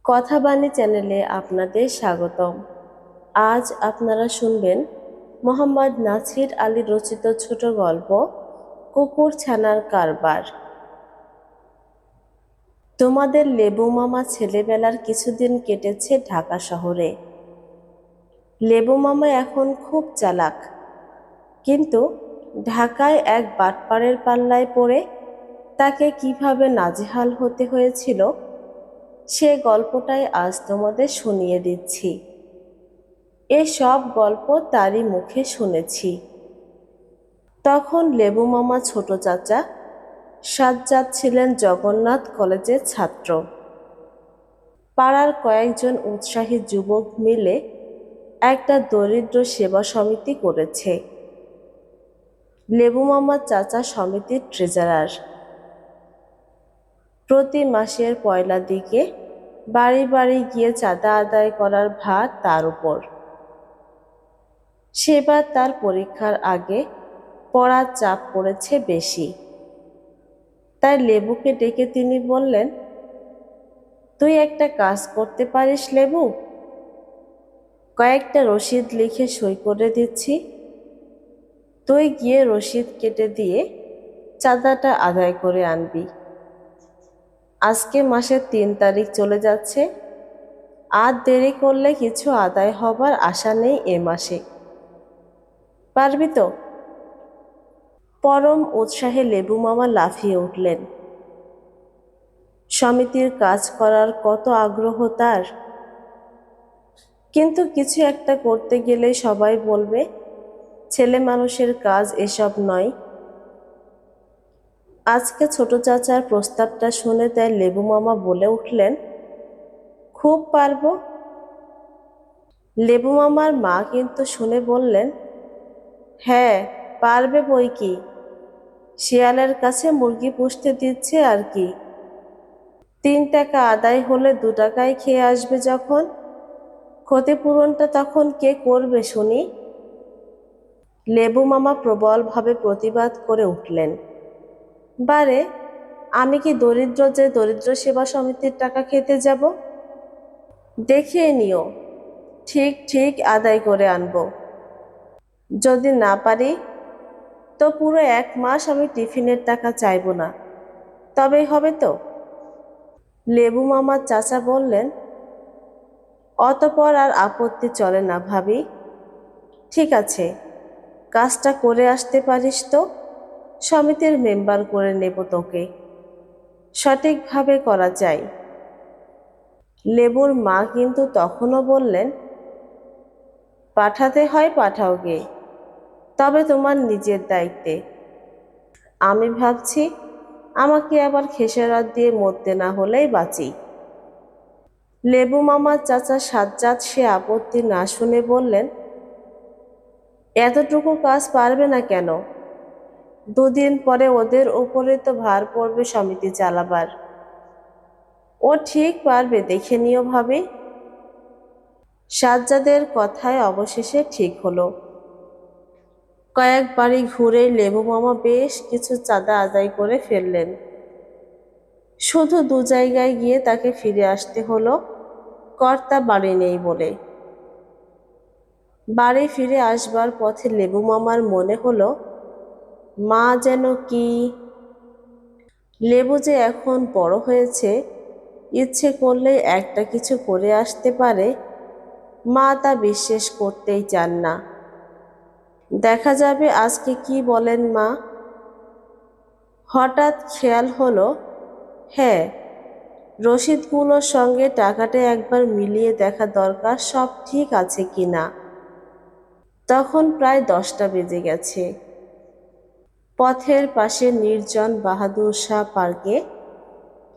কথাবাণী চ্যানেলে আপনাদের স্বাগতম। আজ আপনারা শুনবেন মোহাম্মদ নাছির আলী রচিত ছোট গল্প কুকুর ছানার কারবার। তোমাদের লেবু মামা ছেলেবেলার কিছুদিন কেটেছে ঢাকা শহরে। লেবু মামা এখন খুব চালাক, কিন্তু ঢাকায় এক বাটপাড়ের পাল্লায় পড়ে তাকে কিভাবে নাজেহাল হতে হয়েছিল সে গল্পটাই আজ তোমাদের শুনিয়ে দিচ্ছি। এসব গল্প তারই মুখে শুনেছি। তখন লেবু মামা ছোট চাচা সাজ্জাদ ছিলেন জগন্নাথ কলেজের ছাত্র। পাড়ার কয়েকজন উৎসাহী যুবক মিলে একটা দরিদ্র সেবা সমিতি করেছে। লেবু মামা চাচা সমিতির ট্রেজারার। প্রতি মাসের পয়লা দিকে বাড়ি বাড়ি গিয়ে চাঁদা আদায় করার ভার তার উপর। সেবার তার পরীক্ষার আগে পড়ার চাপ পড়েছে বেশি, তাই লেবুকে ডেকে তিনি বললেন, তুই একটা কাজ করতে পারিস লেবু? কয়েকটা রসিদ লিখে সই করে দিচ্ছি, তুই গিয়ে রসিদ কেটে দিয়ে চাঁদাটা আদায় করে আনবি। আজকে মাসের ৩ তারিখ চলে যাচ্ছে, আর দেরি করলে কিছু আদায় হবার আশা নেই এ মাসে। পারবি তো? পরম উৎসাহে লেবু মামা লাফিয়ে উঠলেন। সমিতির কাজ করার কত আগ্রহ তার, কিন্তু কিছু একটা করতে গেলে সবাই বলবে ছেলে মানুষের কাজ এসব নয়। আজকে ছোট চাচার প্রস্তাবটা শুনে তাই লেবু মামা বলে উঠলেন, খুব পারবো। লেবু মামার মা কিন্তু শুনে বললেন, হ্যাঁ পারবে বই কি, শিয়ালের কাছে মুরগি পুষতে দিচ্ছে আর কি। ৩ টাকা আদায় হলে ২ টাকায় খেয়ে আসবে যখন, ক্ষতিপূরণটা তখন কে করবে শুনি? লেবু মামা প্রবলভাবে প্রতিবাদ করে উঠলেন, বারে আমি কি দরিদ্র যে দরিদ্র সেবা সমিতির টাকা খেতে যাব? দেখিয়ে নিও, ঠিক ঠিক আদায় করে আনবো। যদি না পারি তো পুরো ১ মাস আমি টিফিনের টাকা চাইব না, তবেই হবে তো? লেবু মামার চাচা বললেন, অতঃপর আর আপত্তি চলে না ভাবি। ঠিক আছে, কাজটা করে আসতে পারিস তো সমিতির মেম্বার করে নেব তোকে, সঠিকভাবে করা চাই। লেবুর মা কিন্তু তখনও বললেন, পাঠাতে হয় পাঠাও গে, তবে তোমার নিজের দায়িত্বে। আমি ভাবছি আমাকে আবার খেসারত দিয়ে মরতে না হলেই বাঁচি। লেবু মামার চাচা সাজ্জাদ সে আপত্তি না শুনে বললেন, এতটুকু কাজ পারবে না কেন? ২ দিন পরে ওদের ওপরে তো ভার পড়বে সমিতি চালাবার। ও ঠিক পারবে, দেখে নিও ভাবি। সাজ্জাদের কথায় অবশেষে ঠিক হলো। কয়েক বাড়ি ঘুরে লেবু মামা বেশ কিছু চাঁদা আদায় করে ফেললেন। শুধু ২ জায়গায় গিয়ে তাকে ফিরে আসতে হলো কর্তা বাড়ি নেই বলে। বাড়ি ফিরে আসবার পথে লেবু মামার মনে হলো, মা যেন কি, লেবু যে এখন বড় হয়েছে, ইচ্ছে করলে একটা কিছু করে আসতে পারে, মা তা বিশ্বাস করতেই চান না। দেখা যাবে আজকে কি বলেন মা। হঠাৎ খেয়াল হলো, হ্যাঁ, রসিদগুলোর সঙ্গে টাকাটা একবার মিলিয়ে দেখা দরকার সব ঠিক আছে কিনা। তখন প্রায় ১০টা বেজে গেছে। পথের পাশে নির্জন বাহাদুর শাহ পার্কে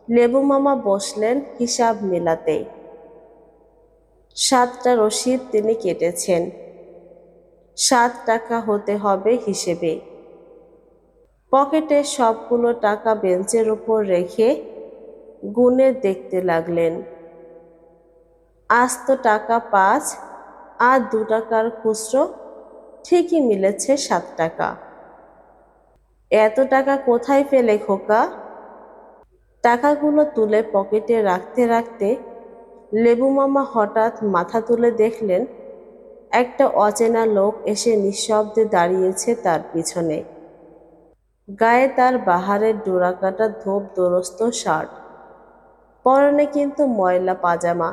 লেবু মামা বসলেন হিসাব মেলাতে। ৭টা রসিদ তিনি কেটেছেন, ৭ টাকা হতে হবে হিসেবে। পকেটে সবগুলো টাকা বেঞ্চের উপর রেখে গুনে দেখতে লাগলেন। আস্ত টাকা ৫ আর ২ টাকার খুচরো, ঠিকই মিলেছে ৭ টাকা। এত টাকা কোথায় পেলে খোকা? টাকাগুলো তুলে পকেটে রাখতে রাখতে লেবু মামা হঠাৎ মাথা তুলে দেখলেন একটা অচেনা লোক এসে নিঃশব্দে দাঁড়িয়েছে তার পিছনে। গায়ে তার বাহারের ডোরাকাটা ধোপ দরস্ত শার্ট, পরনে কিন্তু ময়লা পাজামা,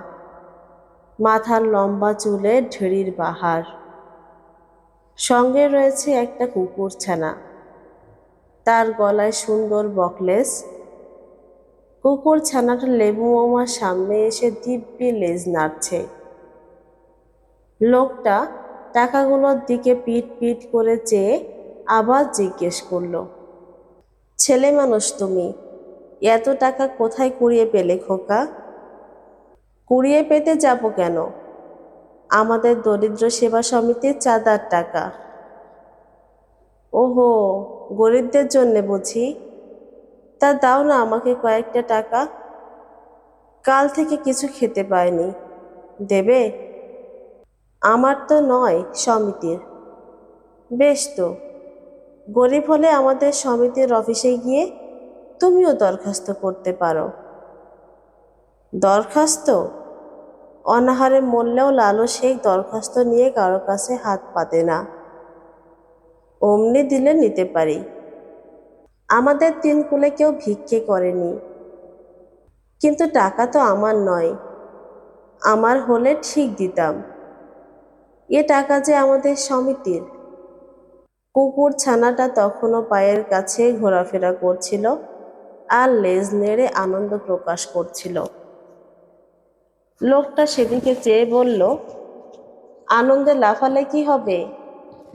মাথার লম্বা চুলে ঢেড়ির বাহার, সঙ্গে রয়েছে একটা কুকুরছানা, তার গলায় সুন্দর বকলেস। কুকুরছানাটা লেবু মামার সামনে এসে দিব্যি লেজ নাড়ছে। লোকটা টাকাগুলোর দিকে পিট পিট করে চেয়ে আবার জিজ্ঞেস করলো, ছেলে মানুষ তুমি, এত টাকা কোথায় কুড়িয়ে পেলে খোকা? কুড়িয়ে পেতে যাব কেন, আমাদের দরিদ্র সেবা সমিতির চাঁদার টাকা। ওহো, গরিবদের জন্যে বুঝি? তা দাও না আমাকে কয়েকটা টাকা, কাল থেকে কিছু খেতে পাইনি, দেবে? আমার তো নয়, সমিতির। বেশ তো, গরিব হলে আমাদের সমিতির অফিসে গিয়ে তুমিও দরখাস্ত করতে পারো। দরখাস্ত? অনাহারে মরলেও লালু সেই দরখাস্ত নিয়ে কারো কাছে হাত পাতে না, অমনি দিলে নিতে পারি। আমাদের তিন কুলে কেউ ভিক্ষে করেনি, কিন্তু টাকা তো আমার নয়, আমার হলে ঠিক দিতাম। এ টাকা যে আমাদের সমিতির। কুকুর ছানাটা তখনও পায়ের কাছে ঘোরাফেরা করছিল আর লেজ নেড়ে আনন্দ প্রকাশ করছিল। লোকটা সেদিকে চেয়ে বলল, আনন্দে লাফালে কি হবে,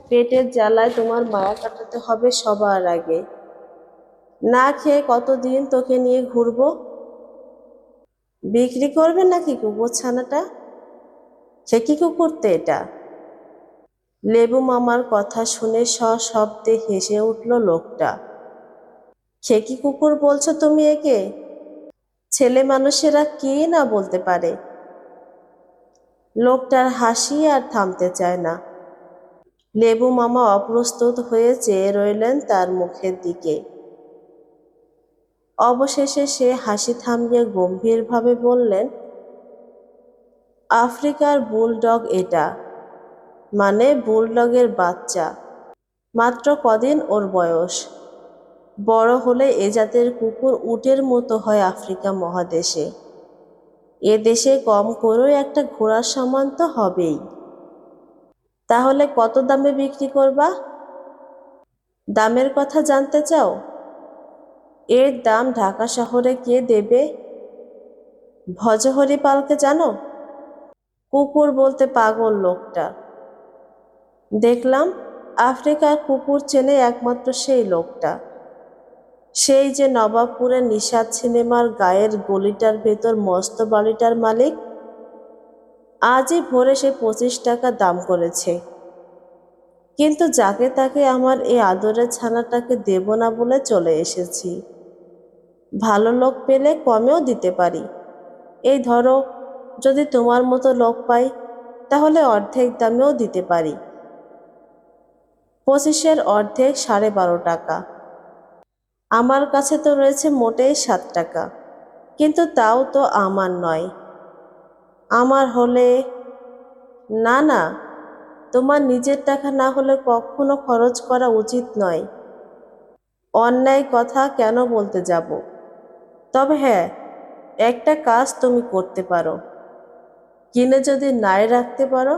পেটের জ্বালায় তোমার মায়া কাটাতে হবে সবার আগে। না খেয়ে কতদিন তোকে নিয়ে ঘুরবো? বিক্রি করবে নাকি কুকুর ছানাটা? সে কি কুকুরতে এটা? লেবু মামার কথা শুনে সশব্দে হেসে উঠল লোকটা। খেকি কুকুর বলছো তুমি একে? ছেলে মানুষেরা কি না বলতে পারে। লোকটার হাসি আর থামতে চায় না। লেবু মামা অপ্রস্তুত হয়ে চেয়ে রইলেন তার মুখের দিকে। অবশেষে সে হাসি থামিয়ে গম্ভীরভাবে বললেন, আফ্রিকার বুলডগ এটা, মানে বুলডগের বাচ্চা, মাত্র কদিন ওর বয়স। বড় হলে এ জাতের কুকুর উটের মতো হয় আফ্রিকা মহাদেশে। এ দেশে কম করেও একটা ঘোড়ার সমান তো হবেই। তাহলে কত দামে বিক্রি করবা? দামের কথা জানতে চাও? এর দাম ঢাকা শহরে কে দেবে? ভজহরি পালকে জানো? কুকুর বলতে পাগল লোকটা। দেখলাম আফ্রিকার কুকুর চেনে একমাত্র সেই লোকটা, সেই যে নবাবপুরের নিশাত সিনেমার গায়ের গলিটার ভেতর মস্ত বাড়িটার মালিক। আজই ভোরে সে 25 টাকা দাম করেছে। কিন্তু যাকে তাকে আমার এই আদরের ছানাটাকে দেব না বলে চলে এসেছি। ভালো লোক পেলে কমেও দিতে পারি। এই ধরো, যদি তোমার মতো লোক পাই তাহলে অর্ধেক দামেও দিতে পারি। 25-এর অর্ধেক 12.5 টাকা। আমার কাছে তো রয়েছে মোটেই 7 টাকা, কিন্তু তাও তো আমার নয়। আমার হলে। না না, তোমার নিজের টাকা না হলে কখনো খরচ করা উচিত নয়। অন্যায় কথা কেন বলতে যাব? তবে হ্যাঁ, একটা কাজ তুমি করতে পারো। কিনে যদি নাই রাখতে পারো,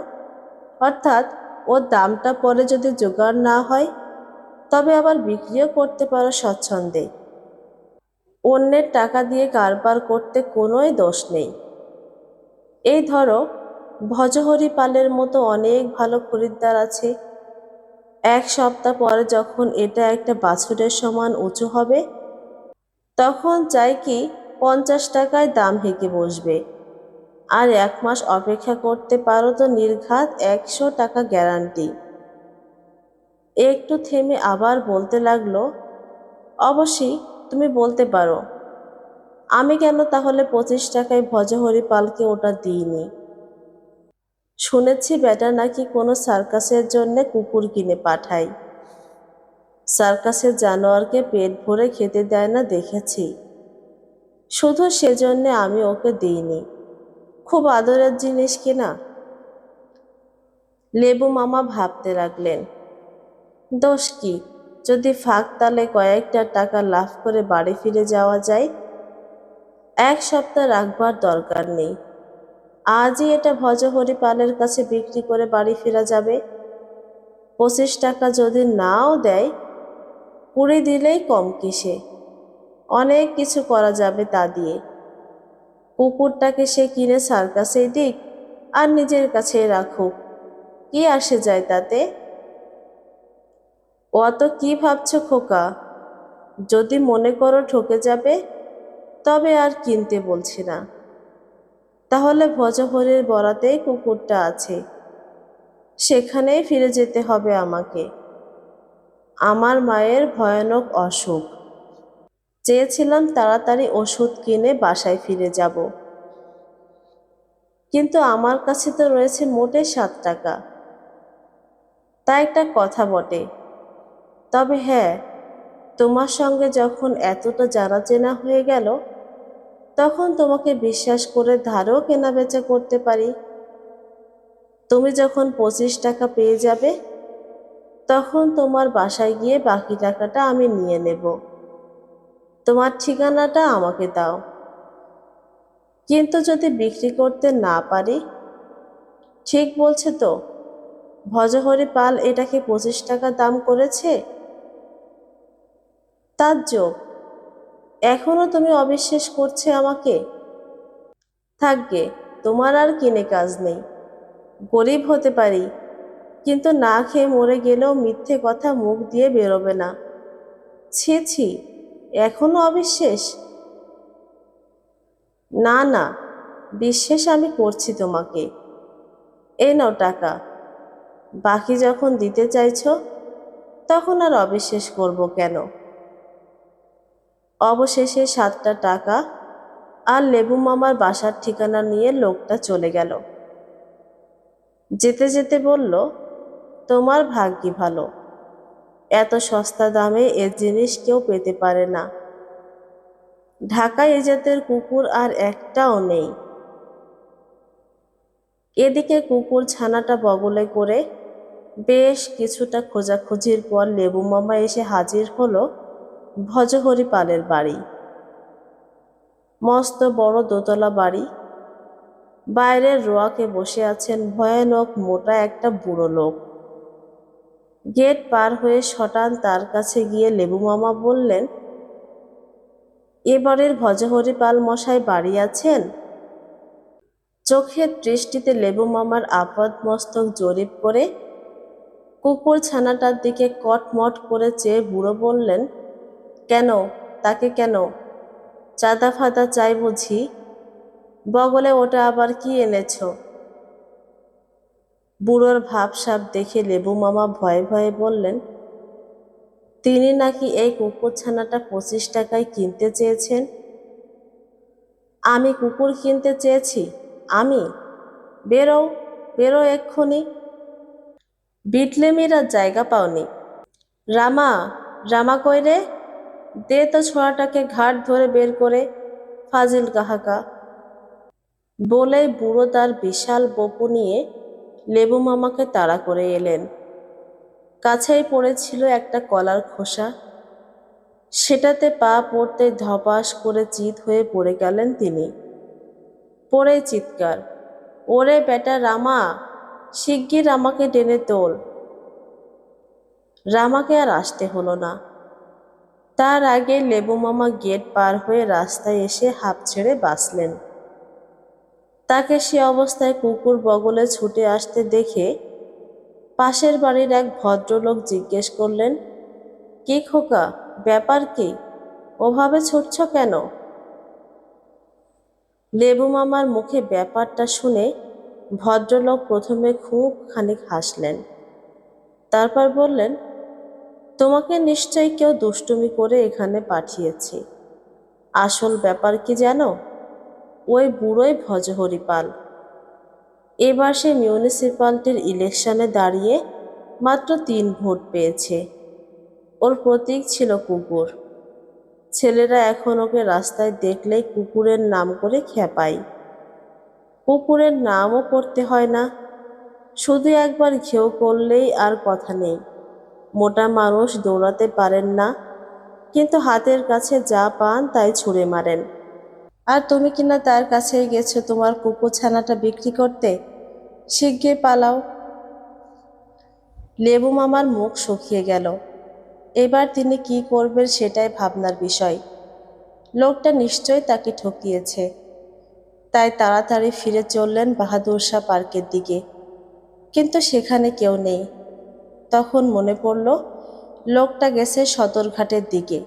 অর্থাৎ ওর দামটা পরে যদি জোগাড় না হয়, তবে আবার বিক্রিও করতে পারো স্বচ্ছন্দে। অন্যের টাকা দিয়ে কারবার করতে কোনোই দোষ নেই। এই ধরো, ভজহরি পালের মতো অনেক ভালো খরিদ্দার আছে। 1 সপ্তাহ পরে যখন এটা একটা বাছুরের সমান উঁচু হবে, তখন চাই কি 50 টাকায় দাম হেঁকে বসবে। আর 1 মাস অপেক্ষা করতে পারো তো নির্ঘাত 100 টাকা গ্যারান্টি। একটু থেমে আবার বলতে লাগলো, অবশ্যই তুমি বলতে পারো, আমি কেন তাহলে 25 টাকায় ভজহরি পালকে ওটা দিইনি? শুনেছি বেটা নাকি কোনো সার্কাসের জন্যে কুকুর কিনে পাঠায়। সার্কাসের জানোয়ারকে পেট ভরে খেতে দেয় না দেখেছি, শুধু সেজন্যে আমি ওকে দিইনি। খুব আদরের জিনিস কিনা। লেবু মামা ভাবতে লাগলেন, দোষ কি যদি ফাঁক তালে কয়েকটা টাকা লাভ করে বাড়ি ফিরে যাওয়া যায়। এক সপ্তাহ রাখবার দরকার নেই, আজই এটা ভজহরি পালের কাছে বিক্রি করে বাড়ি ফেরা যাবে। 25 টাকা যদি নাও দেয়, 20 দিলেই কম কিসে, অনেক কিছু করা যাবে তা দিয়ে। কুকুরটাকে সে কিনে সার্কাসেই দিক আর নিজের কাছে রাখুক, কি আসে যায় তাতে। অত কি ভাবছো খোকা? যদি মনে করো ঠকে যাবে, তবে আর কিনতে বলছি না। তাহলে ভজহরির বরাতেই কুকুরটা আছে, সেখানেই ফিরে যেতে হবে আমাকে। আমার মায়ের ভয়ানক অসুখ, চেয়েছিলাম তাড়াতাড়ি ওষুধ কিনে বাসায় ফিরে যাব, কিন্তু আমার কাছে তো রয়েছে মোটে 7 টাকা। তা একটা কথা বটে। তবে হ্যাঁ, তোমার সঙ্গে যখন এতটা জানা চেনা হয়ে গেল, তখন তোমাকে বিশ্বাস করে ধারও কেনা বেচা করতে পারি। তুমি যখন 25 টাকা পেয়ে যাবে, তখন তোমার বাসায় গিয়ে বাকি টাকাটা আমি নিয়ে নেব। তোমার ঠিকানাটা আমাকে দাও। কিন্তু যদি বিক্রি করতে না পারি? ঠিক বলছে তো, ভজহরি পাল এটাকে 25 টাকা দাম করেছে। তাজ্জব, এখনো তুমি অবিশ্বাস করছে আমাকে? থাকবে, তোমার আর কিনে কাজ নেই। গরিব হতে পারি, কিন্তু না খেয়ে মরে গেলেও মিথ্যে কথা মুখ দিয়ে বেরোবে না। ছি ছি, এখনো অবিশ্বাস? না না, বিশ্বাস আমি করছি তোমাকে। এই নাও টাকা, বাকি যখন দিতে চাইছো, তখন আর অবিশ্বাস করব কেন। অবশেষে 7টা টাকা আর লেবু মামার বাসার ঠিকানা নিয়ে লোকটা চলে গেল। যেতে যেতে বলল, তোমার ভাগ্যি ভালো, এত সস্তা দামে এ জিনিস কেউ পেতে পারে না। ঢাকায় এ জাতের কুকুর আর একটাও নেই। এদিকে কুকুর ছানাটা বগলে করে বেশ কিছুটা খোঁজাখুঁজির পর লেবু মামা এসে হাজির হলো ভজহরি পালের বাড়ি। মস্ত বড় দোতলা বাড়ি। বাইরের রোয়াকে বসে আছেন ভয়ানক মোটা একটা বুড়ো লোক। গেট পার হয়ে শটান তার কাছে গিয়ে লেবু মামা বললেন, এবারের ভজহরি পাল মশাই বাড়ি আছেন? চোখের দৃষ্টিতে লেবু মামার আপাদমস্তক জরিপ করে কুকুর ছানাটার দিকে কটমট করে চেয়ে বুড়ো বললেন, কেন, তাকে কেন? চাঁদা ফাদা চাই বুঝি? বগলে ওটা আবার কি এনেছ? বুড়োর ভাবসাব দেখে লেবু মামা ভয়ে ভয়ে বললেন, তিনি নাকি এই কুকুরছানাটা 25 টাকায় কিনতে চেয়েছেন। আমি কুকুর কিনতে চেয়েছি? আমি? বেরো, বেরো এক্ষুনি। বিটলেমির আর জায়গা পাওনি। রামা, রামা কই রে? দে তো ছোড়াটাকে ঘাট ধরে বের করে, ফাজিল কাহাকা। বলেই বুড়ো তার বিশাল বপু নিয়ে লেবু মামাকে তাড়া করে এলেন। কাছেই পড়েছিল একটা কলার খোসা, সেটাতে পা পড়তে ধপাস করে চিত হয়ে পড়ে গেলেন তিনি। পড়ে চিৎকার, ওরে বেটা রামা, শিগগির আমাকে টেনে তোল। রামাকে আর আসতে হলো না। তার আগে লেবু মামা গেট পার হয়ে রাস্তায় এসে হাঁপ ছেড়ে বাঁচলেন। তাকে সে অবস্থায় কুকুর বগলে ছুটে আসতে দেখে পাশের বাড়ির এক ভদ্রলোক জিজ্ঞেস করলেন, কি খোকা, ব্যাপার কি? ওভাবে ছুটছ কেন? লেবু মামার মুখে ব্যাপারটা শুনে ভদ্রলোক প্রথমে খুব খানিক হাসলেন, তারপর বললেন, তোমাকে নিশ্চয়ই কেউ দুষ্টুমি করে এখানে পাঠিয়েছে। আসল ব্যাপার কি জানো? ওই বুড়োই ভজহরি পাল। এবার সে মিউনিসিপ্যালিটির ইলেকশনে দাঁড়িয়ে মাত্র 3 ভোট পেয়েছে। ওর প্রতীক ছিল কুকুর। ছেলেরা এখন ওকে রাস্তায় দেখলেই কুকুরের নাম করে খেপায়। কুকুরের নামও করতে হয় না, শুধু একবার ঘেউ করলেই আর কথা নেই। মোটা মানুষ দৌড়াতে পারেন না, কিন্তু হাতের কাছে যা পান তাই ছুঁড়ে মারেন। আর তুমি কিনা তার কাছেই গেছো তোমার কুকুর ছানাটা বিক্রি করতে। শিগগির পালাও। লেবু মামার মুখ শুকিয়ে গেল। এবার তিনি কি করবেন সেটাই ভাবনার বিষয়। লোকটা নিশ্চয়ই তাকে ঠকিয়েছে। তাই তাড়াতাড়ি ফিরে চললেন বাহাদুর শাহ পার্কের দিকে। কিন্তু সেখানে কেউ নেই। তখন মনে পড়ল লোকটা গেছে সদরঘাটের দিকে।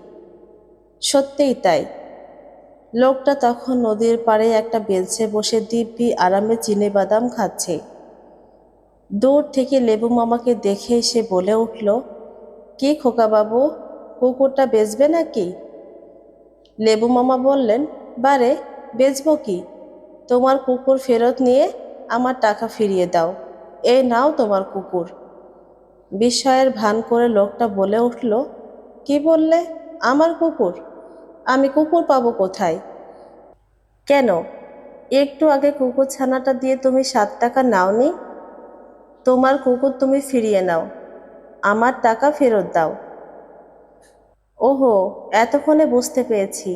সত্যিই তাই। লোকটা তখন নদীর পাড়ে একটা বেঞ্চে বসে দিব্যি আরামে চিনেবাদাম খাচ্ছে। দূর থেকে লেবু মামাকে দেখে সে বলে উঠল, কি খোকা বাবু, কুকুরটা বেচবে নাকি? লেবু মামা বললেন, বারে, বেচবো কি? তোমার কুকুর ফেরত নিয়ে আমার টাকা ফিরিয়ে দাও। এই নাও তোমার কুকুর। বিস্ময়ের ভান করে লোকটা বলে উঠল, কি বললে? আমার কুকুর? আমি কুকুর পাবো কোথায়? কেন, একটু আগে কুকুর ছানাটা দিয়ে তুমি 7 টাকা নাওনি? তোমার কুকুর তুমি ফিরিয়ে নাও, আমার টাকা ফেরত দাও। ওহো, এতক্ষণে বুঝতে পেরেছি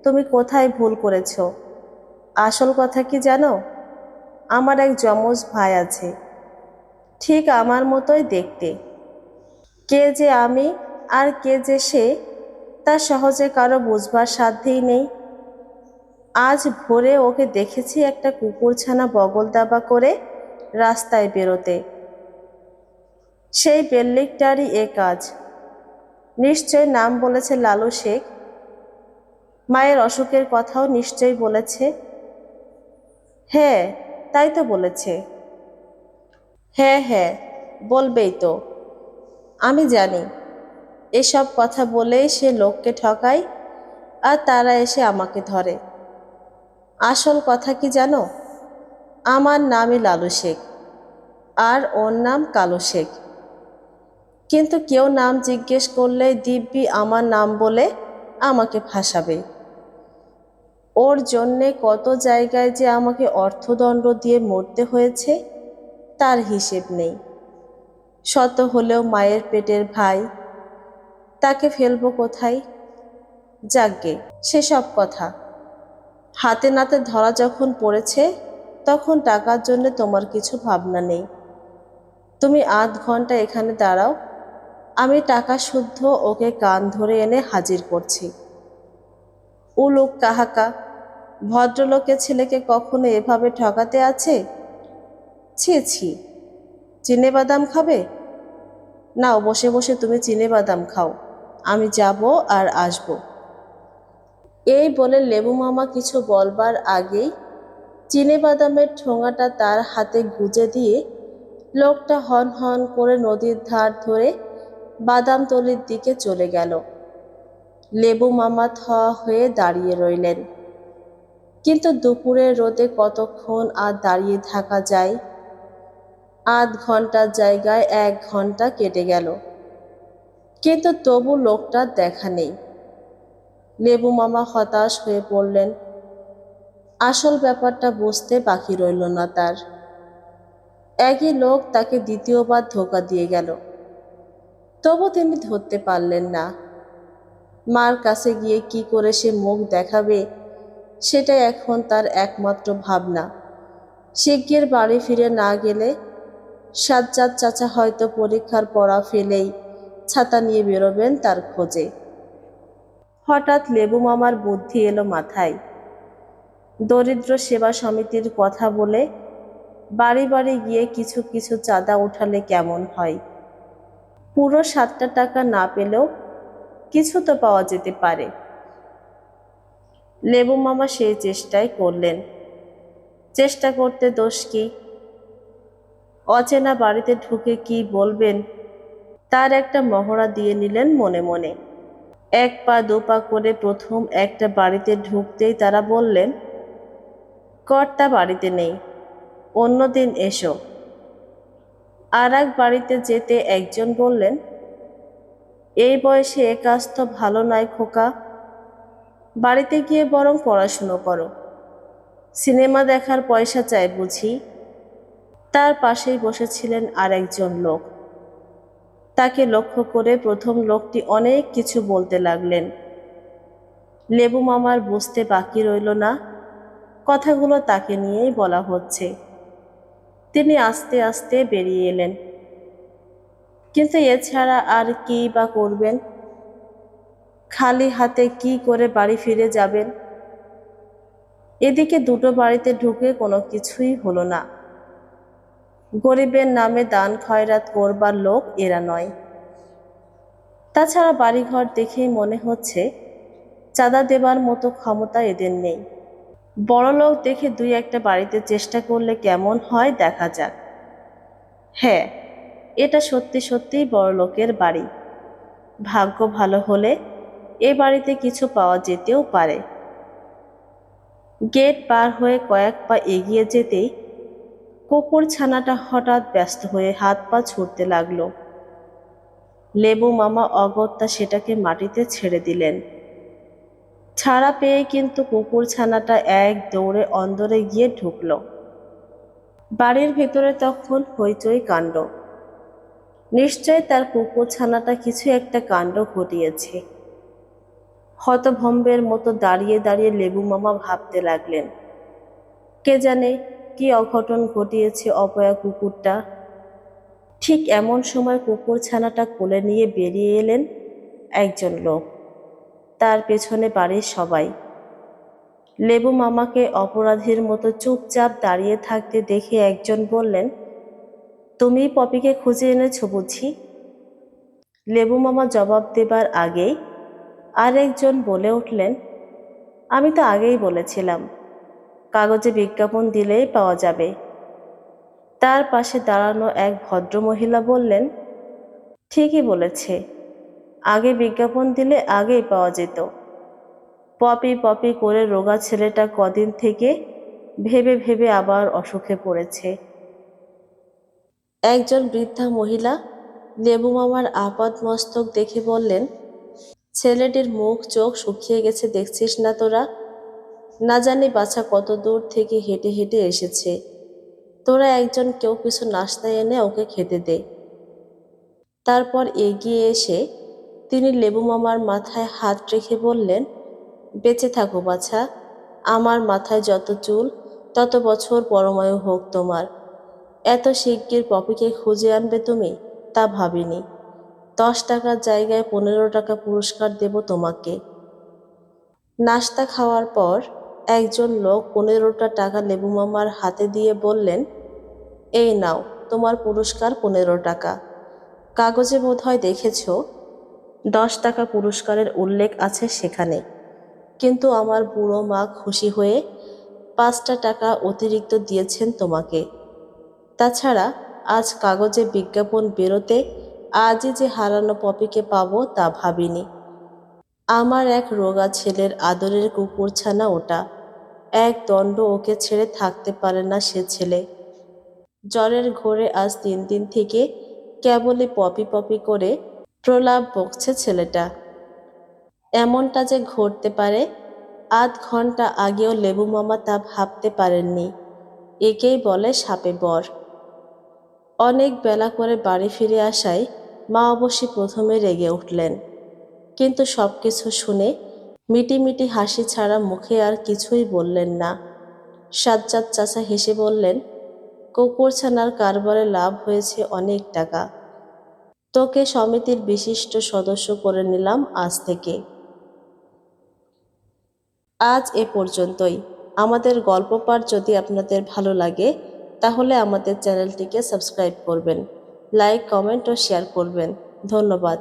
তুমি কোথায় ভুল করেছ। আসল কথা কি জানো? আমার এক যমজ ভাই আছে, ঠিক আমার মতোই দেখতে। কে যে আমি আর কে যে সে, তা সহজে কারো বুঝবার সাধ্যই নেই। আজ ভোরে ওকে দেখেছি একটা কুকুরছানা বগল দাবা করে রাস্তায় বেরোতে। সেই বেল্লিকটারই এ কাজ। নিশ্চয় নাম বলেছে লালু শেখ। মায়ের অসুখের কথাও নিশ্চয়ই বলেছে। হ্যাঁ, তাই তো বলেছে। হ্যাঁ হ্যাঁ, বলবেই তো। আমি জানি এসব কথা বলেই সে লোককে ঠকায়, আর তারা এসে আমাকে ধরে। আসল কথা কি জানো? আমার নামই লালু শেখ, আর ওর নাম কালু শেখ। কিন্তু কেউ নাম জিজ্ঞেস করলেই দিব্যি আমার নাম বলে আমাকে ফাঁসাবে। ওর জন্যে কত জায়গায় যে আমাকে অর্থদণ্ড দিয়ে মরতে হয়েছে তার হিসেব নেই। শত হলেও মায়ের পেটের ভাই, তাকে ফেলবো কোথায়? যাকগে, সেসব কথা। হাতে নাতে ধরা যখন পড়েছে, তখন টাকার জন্য তোমার কিছু ভাবনা নেই। তুমি আধ ঘন্টা এখানে দাঁড়াও, আমি টাকা শুদ্ধ ওকে কান ধরে এনে হাজির করছি। উলুক কাহাকা, ভদ্রলোকের ছেলেকে কখনো এভাবে ঠকাতে আছে? ছি ছি। চিনেবাদাম খাবে? নাও, বসে বসে তুমি চিনেবাদাম খাও, আমি যাব আর আসব। এই বলে লেবু মামা কিছু বলবার আগেই চিনেবাদামের ঠোঙাটা তার হাতে গুজে দিয়ে লোকটা হন হন করে নদীর ধার ধরে বাদামতলির দিকে চলে গেল। লেবু মামা থ হয়ে দাঁড়িয়ে রইলেন। কিন্তু দুপুরের রোদে কতক্ষণ আর দাঁড়িয়ে থাকা যায়? আধ ঘন্টার জায়গায় 1 ঘন্টা কেটে গেল, কিন্তু তবু লোকটার দেখা নেই। লেবু মামা হতাশ হয়ে পড়লেন। আসল ব্যাপারটা বুঝতে বাকি রইল না তার। একই লোক তাকে দ্বিতীয়বার ধোঁকা দিয়ে গেল, তবু তিনি ধরতে পারলেন না। মার কাছে গিয়ে কি করে সে মুখ দেখাবে, সেটাই এখন তার একমাত্র ভাবনা। শিগগির বাড়ি ফিরে না গেলে সাজ্জাদ চাচা হয়তো পরীক্ষার পড়া ফেলেই ছাতা নিয়ে বেরোবেন তার খোঁজে। হঠাৎ লেবু মামার বুদ্ধি এলো মাথায়। দরিদ্র সেবা সমিতির কথা বলে বাড়ি বাড়ি গিয়ে কিছু কিছু চাঁদা উঠালে কেমন হয়? পুরো 7 টাকা না পেলেও কিছু তো পাওয়া যেতে পারে। লেবু মামা সেই চেষ্টাই করলেন। চেষ্টা করতে দোষ কি? অচেনা বাড়িতে ঢুকে কি বলবেন তার একটা মহড়া দিয়ে নিলেন মনে মনে। 1 পা 2 পা করে প্রথম একটা বাড়িতে ঢুকতেই তারা বললেন, কর্তা বাড়িতে নেই, অন্যদিন এসো। আর এক বাড়িতে যেতে একজন বললেন, এই বয়সে এ কাজ তো ভালো নয় খোকা, বাড়িতে গিয়ে বরং পড়াশুনো করো। সিনেমা দেখার পয়সা চাই বুঝি? তার পাশেই বসেছিলেন আরেকজন লোক। তাকে লক্ষ্য করে প্রথম লোকটি অনেক কিছু বলতে লাগলেন। লেবু মামার বুঝতে বাকি রইল না কথাগুলো তাকে নিয়েই বলা হচ্ছে। তিনি আস্তে আস্তে বেরিয়ে এলেন। কিন্তু এছাড়া আর কি বা করবেন? খালি হাতে কি করে বাড়ি ফিরে যাবেন? এদিকে দুটো বাড়িতে ঢুকে কোনো কিছুই হলো না। গরিবের নামে দান খয়রাত করবার লোক এরা নয়। তাছাড়া বাড়িঘর দেখেই মনে হচ্ছে চাঁদা দেবার মতো ক্ষমতা এদের নেই। বড়লোক দেখে দুই একটা বাড়িতে চেষ্টা করলে কেমন হয় দেখা যাক। হ্যাঁ, এটা সত্যি সত্যিই বড়লোকের বাড়ি। ভাগ্য ভালো হলে এ বাড়িতে কিছু পাওয়া যেতেও পারে। গেট পার হয়ে কয়েক পা এগিয়ে যেতেই কুকুর ছানাটা হঠাৎ ব্যস্ত হয়ে হাত পা ছুটতে লাগলো। লেবু মামা অগত্যা সেটাকে মাটিতে ছেড়ে দিলেন। ছাড়া পেয়ে কিন্তু কুকুর ছানাটা এক দৌড়ে অন্দরে গিয়ে ঢুকল। বাড়ির ভেতরে তখন হইচই কাণ্ড। নিশ্চয় তার কুকুর ছানাটা কিছু একটা কাণ্ড ঘটিয়েছে। হতভম্বের মতো দাঁড়িয়ে দাঁড়িয়ে লেবু মামা ভাবতে লাগলেন, কে জানে কি অঘটন ঘটিয়েছে অপয়া কুকুরটা। ঠিক এমন সময় কুকুর ছানাটা কোলে নিয়ে বেরিয়ে এলেন একজন লোক। তার পেছনে বাড়ির সবাই। লেবু মামাকে অপরাধীর মতো চুপচাপ দাঁড়িয়ে থাকতে দেখে একজন বললেন, তুমি পপিকে খুঁজে এনেছো বুঝি? লেবু মামা জবাব দেবার আগেই আরেকজন বলে উঠলেন, আমি তো আগেই বলেছিলাম কাগজে বিজ্ঞাপন দিলেই পাওয়া যাবে। তার পাশে দাঁড়ানো এক ভদ্রমহিলা বললেন, ঠিকই বলেছে, আগে বিজ্ঞাপন দিলে আগেই পাওয়া যেত। পপি পপি করে রোগা ছেলেটা কদিন থেকে ভেবে ভেবে আবার অসুখে পড়েছে। একজন বৃদ্ধা মহিলা লেবু মামার আপাদ মস্তক দেখে বললেন, ছেলেটির মুখ চোখ শুকিয়ে গেছে দেখছিস না তোরা? না জানি বাছা কত দূর থেকে হেঁটে হেঁটে এসেছে। তোরা একজন কেউ কিছু নাস্তা এনে ওকে খেতে দে। তারপর এগিয়ে এসে তিনি লেবু মামার মাথায় হাত রেখে বললেন, বেঁচে থাকো বাছা, আমার মাথায় যত চুল তত বছর পরমায়ু হোক তোমার। এত শিগগির পপিকে খুঁজে আনবে তুমি তা ভাবিনি। 10 টাকার জায়গায় 15 টাকা পুরস্কার দেব তোমাকে। নাস্তা খাওয়ার পর একজন লোক 15টা টাকা লেবু মামার হাতে দিয়ে বললেন, এই নাও তোমার পুরস্কার 15 টাকা। কাগজে বোধহয় দেখেছ 10 টাকা পুরস্কারের উল্লেখ আছে সেখানে, কিন্তু আমার বুড়ো মা খুশি হয়ে 5টা টাকা অতিরিক্ত দিয়েছেন তোমাকে। তাছাড়া আজ কাগজে বিজ্ঞাপন বেরোতে আজই যে হারানো পপিকে পাবো তা ভাবিনি। আমার এক রোগা ছেলের আদরের কুকুরছানা ওটা। এক দণ্ড ওকে ছেড়ে থাকতে পারে না সে ছেলে। জ্বরের ঘোরে আজ 3 দিন থেকে কেবলই পপি পপি করে প্রলাপ বকছে ছেলেটা। এমনটা যে ঘটতে পারে আধ ঘন্টা আগেও লেবু মামা তা ভাবতে পারেননি। একেই বলে শাপে বর। অনেক বেলা করে বাড়ি ফিরে আসায় মা অবশ্য প্রথমে রেগে উঠলেন, কিন্তু সবকিছু শুনে মিটিমিটি হাসি ছাড়া মুখে আর কিছুই বললেন না। সাজ্জাদ চাচা হেসে বললেন, কুকুরছানার কারবারে লাভ হয়েছে অনেক টাকা। তোকে সমিতির বিশিষ্ট সদস্য করে নিলাম আজ থেকে। আজ এ পর্যন্তই। আমাদের গল্প পাঠ যদি আপনাদের ভালো লাগে তাহলে আমাদের চ্যানেলটিকে সাবস্ক্রাইব করবেন, লাইক কমেন্ট ও শেয়ার করবেন। ধন্যবাদ।